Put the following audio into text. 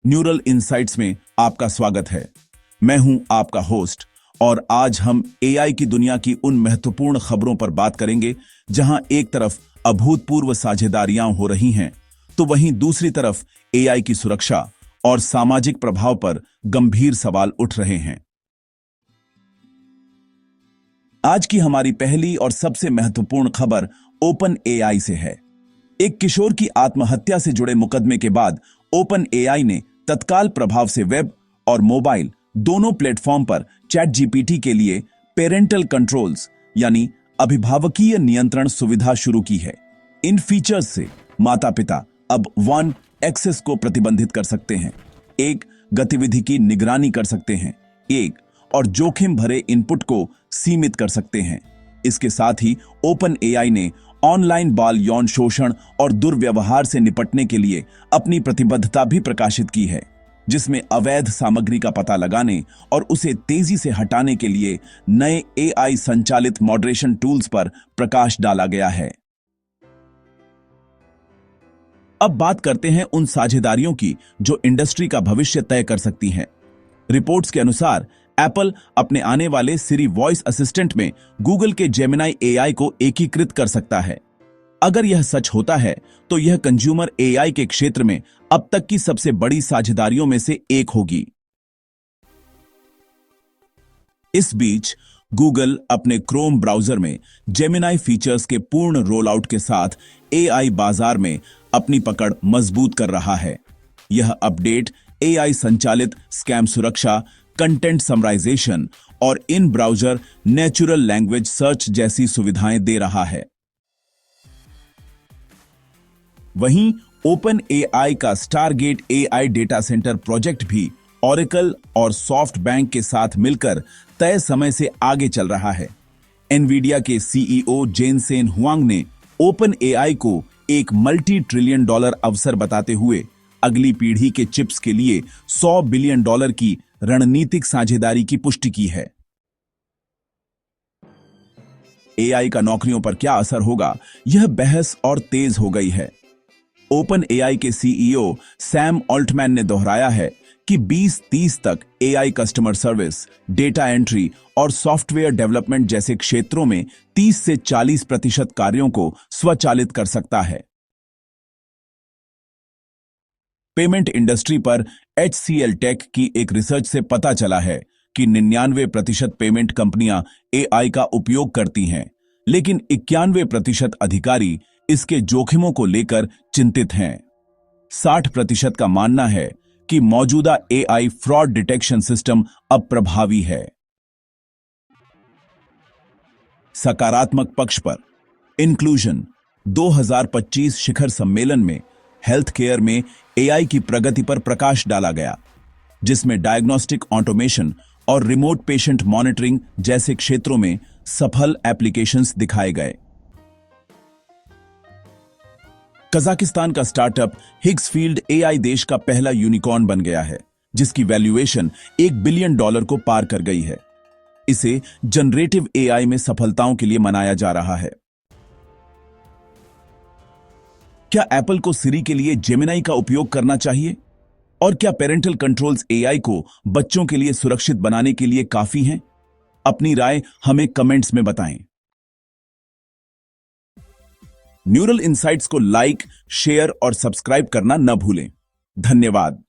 Neural insights में आपका स्वागत है। मैं हूं आपका होस्ट और आज हम एआई की दुनिया की उन महत्वपूर्ण खबरों पर बात करेंगे जहां एक तरफ अभूतपूर्व साझेदारियां हो रही हैं तो वहीं दूसरी तरफ एआई की सुरक्षा और सामाजिक प्रभाव पर गंभीर सवाल उठ रहे हैं। आज की हमारी पहली और सबसे महत्वपूर्ण खबर ओपन एआई से है। एक किशोर की आत्महत्या से जुड़े मुकदमे के बाद ओपन एआई ने तत्काल प्रभाव से वेब और मोबाइल दोनों प्लेटफॉर्म पर चैट जीपीटी के लिए पेरेंटल कंट्रोल्स यानी अभिभावकीय नियंत्रण सुविधा शुरू की है। इन फीचर्स से माता-पिता अब वन एक्सेस को प्रतिबंधित कर सकते हैं, एक गतिविधि की निगरानी कर सकते हैं, एक और जोखिम भरे इनपुट को सीमित कर सकते हैं। इसके साथ ही ओपन एआई ने ऑनलाइन बाल यौन शोषण और दुर्व्यवहार से निपटने के लिए अपनी प्रतिबद्धता भी प्रकाशित की है, जिसमें अवैध सामग्री का पता लगाने और उसे तेजी से हटाने के लिए नए एआई संचालित मॉडरेशन टूल्स पर प्रकाश डाला गया है। अब बात करते हैं उन साझेदारियों की जो इंडस्ट्री का भविष्य तय कर सकती हैं। रिपोर्ट्स के अनुसार एप्पल अपने आने वाले सिरी वॉइस असिस्टेंट में गूगल के जेमिनाई एआई को एकीकृत कर सकता है। अगर यह सच होता है तो यह कंज्यूमर एआई के क्षेत्र में अब तक की सबसे बड़ी साझेदारियों में से एक होगी। इस बीच गूगल अपने क्रोम ब्राउजर में जेमिनाई फीचर्स के पूर्ण रोल आउट के साथ एआई बाजार में अपनी पकड़ मजबूत कर रहा है। यह अपडेट एआई संचालित स्कैम सुरक्षा, कंटेंट समराइजेशन और इन ब्राउजर नेचुरल लैंग्वेज सर्च जैसी सुविधाएं दे रहा है। वहीं ओपन एआई का Stargate AI data centre project भी ओरेकल और सॉफ्टबैंक के साथ मिलकर तय समय से आगे चल रहा है। एनवीडिया के सीईओ जेनसेन हुआंग ने ओपन एआई को एक मल्टी ट्रिलियन डॉलर अवसर बताते हुए अगली पीढ़ी के चिप्स के लिए $100 बिलियन की रणनीतिक साझेदारी की पुष्टि की है। एआई का नौकरियों पर क्या असर होगा, यह बहस और तेज हो गई है। ओपन एआई के सीईओ सैम ऑल्टमैन ने दोहराया है कि 2030 तक AI customer service, data entry और सॉफ्टवेयर डेवलपमेंट जैसे क्षेत्रों में 30 से 40% कार्यों को स्वचालित कर सकता है। पेमेंट इंडस्ट्री पर HCL टेक की एक रिसर्च से पता चला है कि 99% पेमेंट कंपनियां एआई का उपयोग करती हैं, लेकिन 91% अधिकारी इसके जोखिमों को लेकर चिंतित हैं। 60% का मानना है कि मौजूदा एआई फ्रॉड डिटेक्शन सिस्टम अब प्रभावी है। सकारात्मक पक्ष पर इंक्लूजन 2025 शिखर सम्मेलन में हेल्थ केयर में एआई की प्रगति पर प्रकाश डाला गया, जिसमें डायग्नोस्टिक ऑटोमेशन और रिमोट पेशेंट मॉनिटरिंग जैसे क्षेत्रों में सफल एप्लीकेशंस दिखाए गए। कजाकिस्तान का स्टार्टअप हिग्सफील्ड एआई देश का पहला यूनिकॉर्न बन गया है, जिसकी वैल्यूएशन $1 बिलियन को पार कर गई है। इसे जनरेटिव एआई में सफलताओं के लिए मनाया जा रहा है। क्या एप्पल को सिरी के लिए जेमिनाई का उपयोग करना चाहिए? और क्या पेरेंटल कंट्रोल्स एआई को बच्चों के लिए सुरक्षित बनाने के लिए काफी हैं? अपनी राय हमें कमेंट्स में बताएं। न्यूरल इनसाइट्स को लाइक, शेयर और सब्सक्राइब करना न भूलें। धन्यवाद।